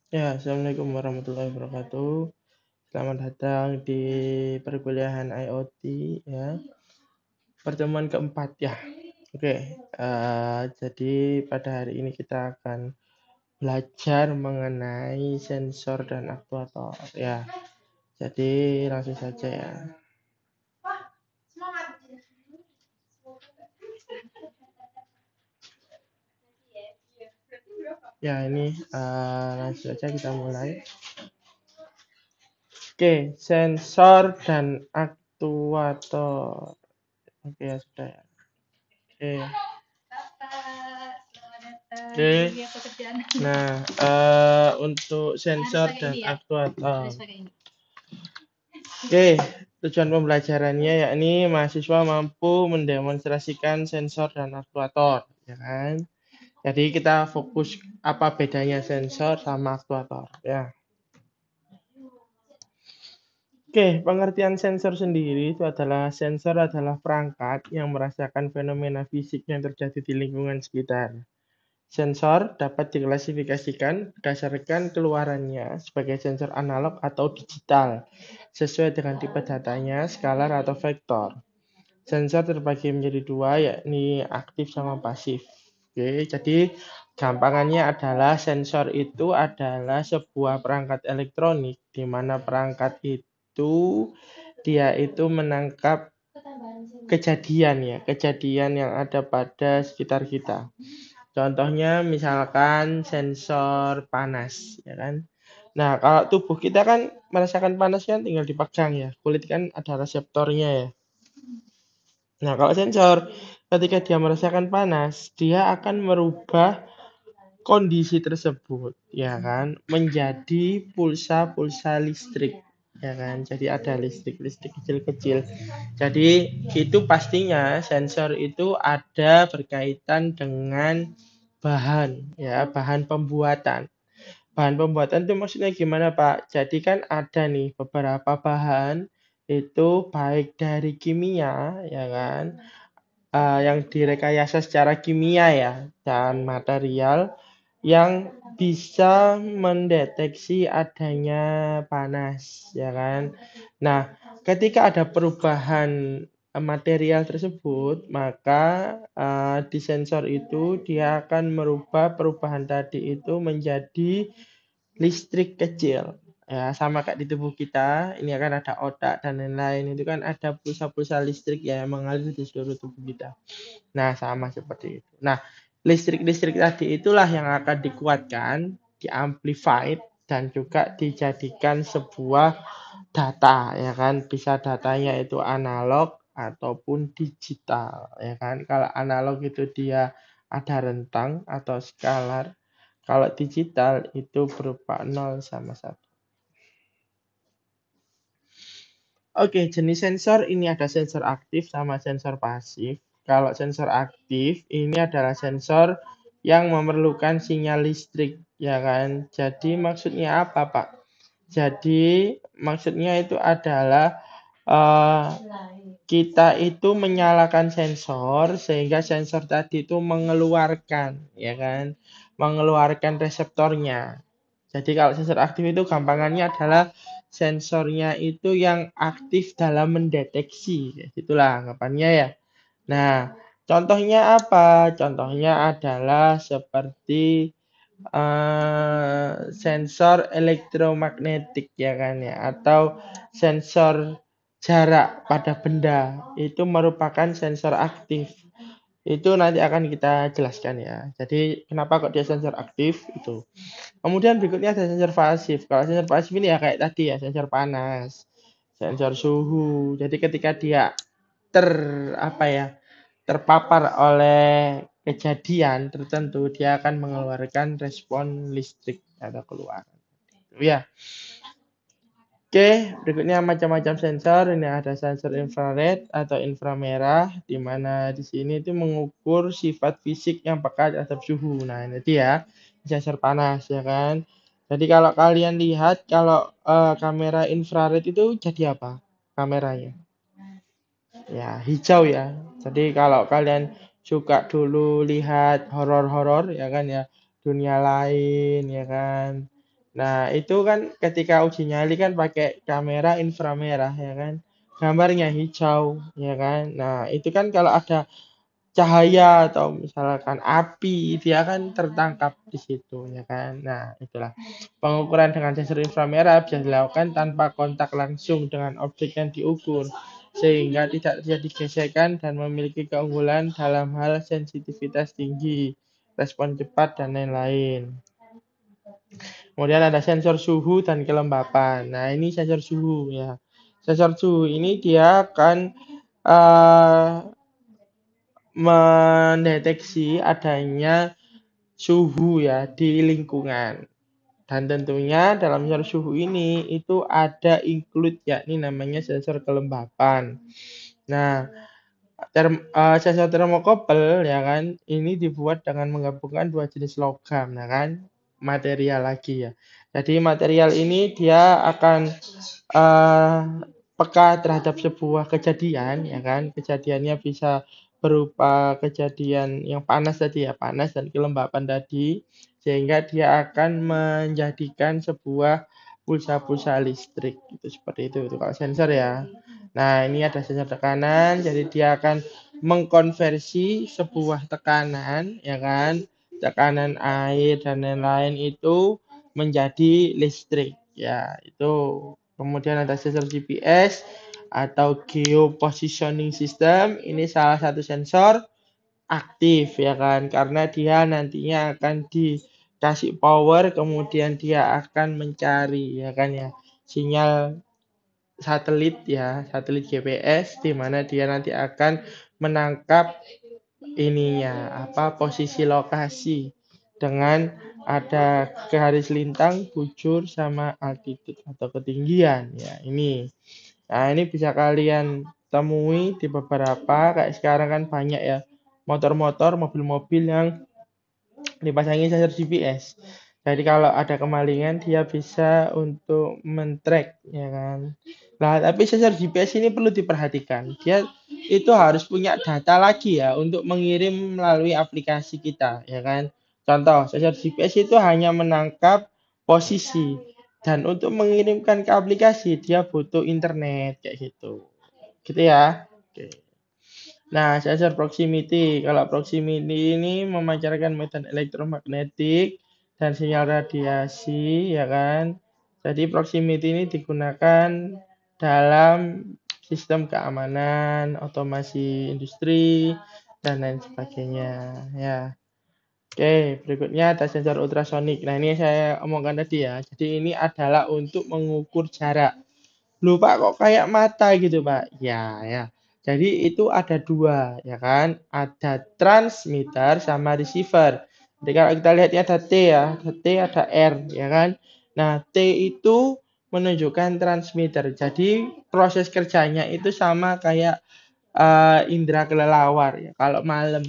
Ya, Assalamualaikum warahmatullahi wabarakatuh. Selamat datang di perkuliahan IoT ya. Pertemuan keempat ya. Oke, jadi pada hari ini kita akan belajar mengenai sensor dan aktuator ya. Jadi langsung saja ya. Ya, ini langsung saja kita mulai. Oke, sensor dan aktuator. Oke, ya sudah ya. Oke. Oke. Nah, untuk sensor dan aktuator. Oke, tujuan pembelajarannya yakni mahasiswa mampu mendemonstrasikan sensor dan aktuator, ya kan? Jadi kita fokus apa bedanya sensor sama aktuator, ya. Oke, pengertian sensor sendiri itu adalah sensor adalah perangkat yang merasakan fenomena fisik yang terjadi di lingkungan sekitar. Sensor dapat diklasifikasikan berdasarkan keluarannya sebagai sensor analog atau digital, sesuai dengan tipe datanya, skalar atau vektor. Sensor terbagi menjadi dua, yakni aktif sama pasif. Oke, jadi gampangannya adalah sensor itu adalah sebuah perangkat elektronik di mana perangkat itu dia itu menangkap kejadian yang ada pada sekitar kita. Contohnya misalkan sensor panas, ya kan? Nah, kalau tubuh kita kan merasakan panas kan tinggal dipegang ya. Kulit kan ada reseptornya ya. Nah, kalau sensor ketika dia merasakan panas, dia akan merubah kondisi tersebut, ya kan, menjadi pulsa-pulsa listrik, ya kan. Jadi ada listrik-listrik kecil-kecil. Jadi itu pastinya sensor itu ada berkaitan dengan bahan, ya, bahan pembuatan. Bahan pembuatan itu maksudnya gimana, Pak? Jadi kan ada nih beberapa bahan itu baik dari kimia, ya kan, yang direkayasa secara kimia ya dan material yang bisa mendeteksi adanya panas, ya kan. Nah, ketika ada perubahan material tersebut, maka di sensor itu dia akan merubah perubahan tadi itu menjadi listrik kecil. Ya, sama kayak di tubuh kita, ini akan ada otak dan lain-lain. Itu kan ada pulsa-pulsa listrik ya yang mengalir di seluruh tubuh kita. Nah, sama seperti itu. Nah, listrik-listrik tadi itulah yang akan dikuatkan, diamplified, dan juga dijadikan sebuah data, ya kan? Bisa datanya itu analog ataupun digital, ya kan? Kalau analog itu dia ada rentang atau skalar. Kalau digital itu berupa 0 sama 1. Oke, jenis sensor ini ada sensor aktif sama sensor pasif. Kalau sensor aktif ini adalah sensor yang memerlukan sinyal listrik, ya kan? Jadi maksudnya apa, Pak? Jadi maksudnya itu adalah eh, kita itu menyalakan sensor sehingga sensor tadi itu mengeluarkan, ya kan? Mengeluarkan reseptornya. Jadi kalau sensor aktif itu gampangannya adalah sensornya itu yang aktif dalam mendeteksi. Itulah anggapannya ya. Nah, contohnya apa? Contohnya adalah seperti sensor elektromagnetik ya kan ya, atau sensor jarak pada benda itu merupakan sensor aktif. Itu nanti akan kita jelaskan ya. Jadi kenapa kok dia sensor aktif itu. Kemudian berikutnya ada sensor pasif. Kalau sensor pasif ini ya kayak tadi ya, sensor panas, sensor suhu. Jadi ketika dia ter apa ya, terpapar oleh kejadian tertentu, dia akan mengeluarkan respon listrik atau keluar. Ya. Oke, berikutnya macam-macam sensor. Ini ada sensor infrared atau inframerah, di mana di sini itu mengukur sifat fisik yang peka terhadap suhu. Nah, ini dia sensor panas, ya kan. Jadi kalau kalian lihat, kalau kamera infrared itu jadi apa kameranya? Ya, hijau ya. Jadi kalau kalian suka dulu lihat horor-horor, ya kan ya, dunia lain, ya kan. Nah, itu kan ketika uji nyali kan pakai kamera inframerah ya kan. Gambarnya hijau ya kan. Nah, itu kan kalau ada cahaya atau misalkan api, dia kan tertangkap di situ ya kan. Nah, itulah. Pengukuran dengan sensor inframerah bisa dilakukan tanpa kontak langsung dengan objek yang diukur, sehingga tidak terjadi gesekan dan memiliki keunggulan dalam hal sensitivitas tinggi, respon cepat, dan lain-lain. Kemudian ada sensor suhu dan kelembapan. Nah, ini sensor suhu ya. Sensor suhu ini dia akan eh, mendeteksi adanya suhu ya di lingkungan. Dan tentunya dalam sensor suhu ini itu ada include yakni namanya sensor kelembapan. Nah, sensor termokopel ya kan ini dibuat dengan menggabungkan dua jenis logam ya kan material lagi ya. Jadi material ini dia akan eh, peka terhadap sebuah kejadian ya kan. Kejadiannya bisa berupa kejadian yang panas tadi ya, panas dan kelembapan tadi sehingga dia akan menjadikan sebuah pulsa-pulsa listrik itu seperti itu kalau sensor ya. Nah, ini ada sensor tekanan jadi dia akan mengkonversi sebuah tekanan ya kan, tekanan air dan lain-lain itu menjadi listrik ya, itu. Kemudian ada sensor GPS atau geopositioning system. Ini salah satu sensor aktif ya kan karena dia nantinya akan dikasih power kemudian dia akan mencari ya kan ya sinyal satelit ya, satelit GPS di mana dia nanti akan menangkap ininya apa posisi lokasi dengan ada garis lintang, bujur sama altitude atau ketinggian ya ini. Nah, ini bisa kalian temui di beberapa kayak sekarang kan banyak ya motor-motor, mobil-mobil yang dipasangi sensor GPS. Jadi kalau ada kemalingan dia bisa untuk men-track ya kan. Nah, tapi sensor GPS ini perlu diperhatikan. Dia itu harus punya data lagi ya untuk mengirim melalui aplikasi kita ya kan. Contoh, sensor GPS itu hanya menangkap posisi dan untuk mengirimkan ke aplikasi dia butuh internet kayak gitu. Gitu ya. Oke. Nah, sensor proximity. Kalau proximity ini memancarkan medan elektromagnetik dan sinyal radiasi, ya kan? Jadi proximity ini digunakan dalam sistem keamanan, otomasi industri, dan lain sebagainya. Ya. Oke, berikutnya ada sensor ultrasonik. Nah, ini saya omongkan tadi ya. Jadi ini adalah untuk mengukur jarak. Loh Pak, kok kayak mata gitu Pak? Ya, ya. Jadi itu ada dua, ya kan? Ada transmitter sama receiver. Jadi kalau kita lihat ini ada T ya, ada T, ada R, ya kan? Nah, T itu menunjukkan transmitter. Jadi proses kerjanya itu sama kayak indera kelelawar ya, kalau malam.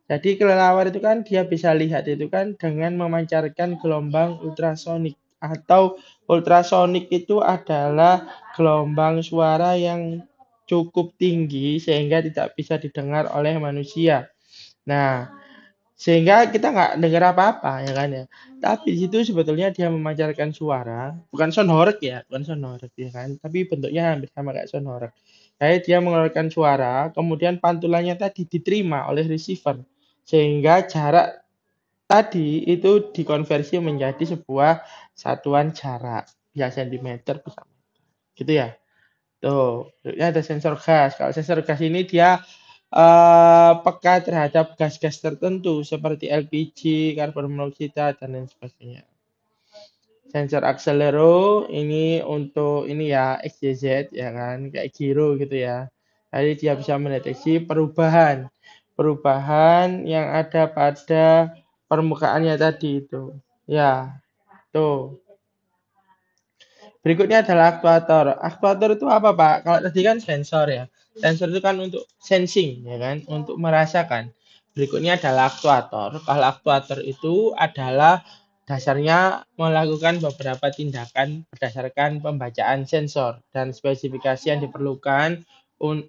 Jadi kelelawar itu kan dia bisa lihat itu kan dengan memancarkan gelombang ultrasonik atau ultrasonik itu adalah gelombang suara yang cukup tinggi sehingga tidak bisa didengar oleh manusia. Nah, sehingga kita nggak dengar apa-apa ya kan ya. Tapi di situ sebetulnya dia memancarkan suara, bukan sound horeg ya, bukan sound horeg ya kan, tapi bentuknya hampir sama kayak sound horeg. Jadi dia mengeluarkan suara, kemudian pantulannya tadi diterima oleh receiver, sehingga jarak tadi itu dikonversi menjadi sebuah satuan jarak, ya sentimeter bisa gitu ya. Tuh, berikutnya ada sensor gas. Kalau sensor gas ini dia peka terhadap gas-gas tertentu seperti LPG, karbon monoksida, dan lain sebagainya. Sensor akselero ini untuk ini ya XYZ ya kan, kayak giro gitu ya. Jadi dia bisa mendeteksi perubahan perubahan yang ada pada permukaannya tadi itu. Ya, tuh. Berikutnya adalah aktuator. Aktuator itu apa, Pak? Kalau tadi kan sensor ya. Sensor itu kan untuk sensing, ya kan, untuk merasakan. Berikutnya adalah aktuator. Kalau aktuator itu adalah dasarnya melakukan beberapa tindakan berdasarkan pembacaan sensor dan spesifikasi yang diperlukan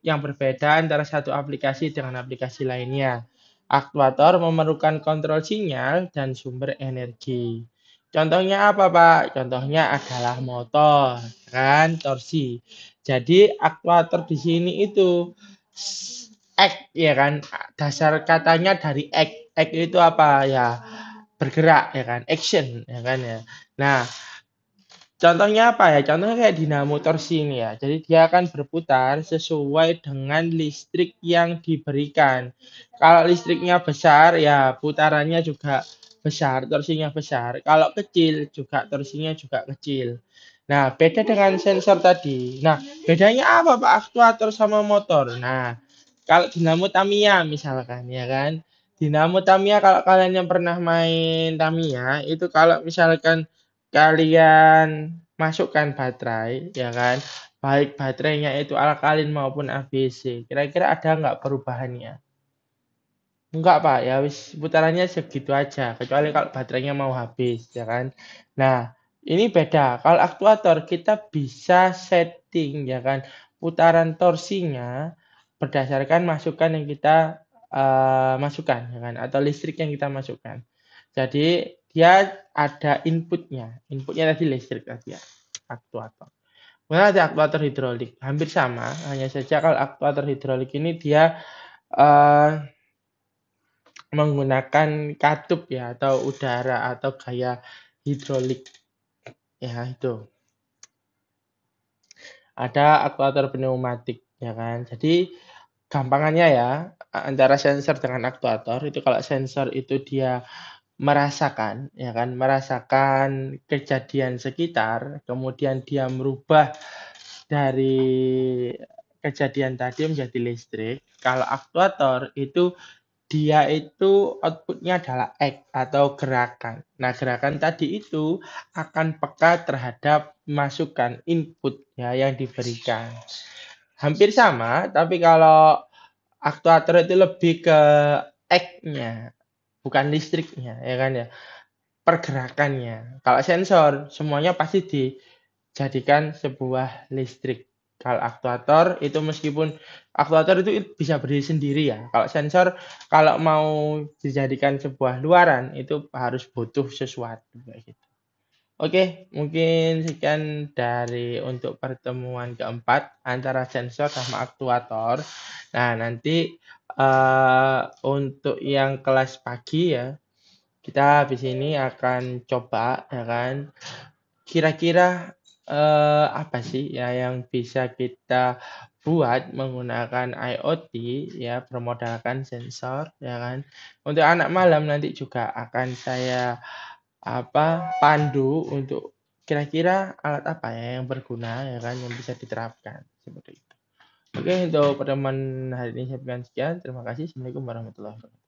yang berbeda antara satu aplikasi dengan aplikasi lainnya. Aktuator memerlukan kontrol sinyal dan sumber energi. Contohnya apa, Pak? Contohnya adalah motor, kan, torsi. Jadi aktuator di sini itu act, ya kan? Dasar katanya dari act. Act itu apa? Ya, bergerak, ya kan? Action, ya kan ya. Nah, contohnya apa ya? Contohnya kayak dinamo torsi ini ya. Jadi dia akan berputar sesuai dengan listrik yang diberikan. Kalau listriknya besar, ya putarannya juga besar, torsinya besar. Kalau kecil, juga torsinya juga kecil. Nah, beda dengan sensor tadi. Nah, bedanya apa Pak aktuator sama motor? Nah, kalau dinamo Tamiya misalkan, ya kan? Dinamo Tamiya kalau kalian yang pernah main Tamiya, itu kalau misalkan kalian masukkan baterai, ya kan? Baik baterainya itu alkalin maupun ABC. Kira-kira ada nggak perubahannya? Enggak, Pak. Ya wis putarannya segitu aja, kecuali kalau baterainya mau habis, ya kan? Nah, ini beda. Kalau aktuator kita bisa setting, ya kan? Putaran torsinya berdasarkan masukan yang kita masukkan, ya kan? Atau listrik yang kita masukkan. Jadi dia ada inputnya. Inputnya tadi listrik tadi ya, aktuator. Kemudian ada aktuator hidrolik, hampir sama, hanya saja kalau aktuator hidrolik ini dia eh, menggunakan katup ya atau udara atau gaya hidrolik ya itu. Ada aktuator pneumatik ya kan. Jadi gampangannya ya antara sensor dengan aktuator itu kalau sensor itu dia merasakan ya kan, merasakan kejadian sekitar, kemudian dia merubah dari kejadian tadi menjadi listrik. Kalau aktuator itu dia itu outputnya adalah act atau gerakan. Nah, gerakan tadi itu akan peka terhadap masukan input ya yang diberikan. Hampir sama, tapi kalau aktuator itu lebih ke act-nya, bukan listriknya, ya kan ya, pergerakannya. Kalau sensor, semuanya pasti dijadikan sebuah listrik. Kalau aktuator itu meskipun aktuator itu bisa berdiri sendiri ya. Kalau sensor kalau mau dijadikan sebuah luaran itu harus butuh sesuatu kayak gitu. Oke, mungkin sekian dari untuk pertemuan keempat antara sensor sama aktuator. Nah, nanti untuk yang kelas pagi ya, kita habis ini akan coba ya kan kira-kira apa sih ya yang bisa kita buat menggunakan IoT ya bermodalkan sensor ya kan. Untuk anak malam nanti juga akan saya pandu untuk kira-kira alat apa ya yang berguna ya kan yang bisa diterapkan seperti itu. Oke, untuk pertemuan hari ini saya sekian. Terima kasih. Assalamualaikum warahmatullahi wabarakatuh.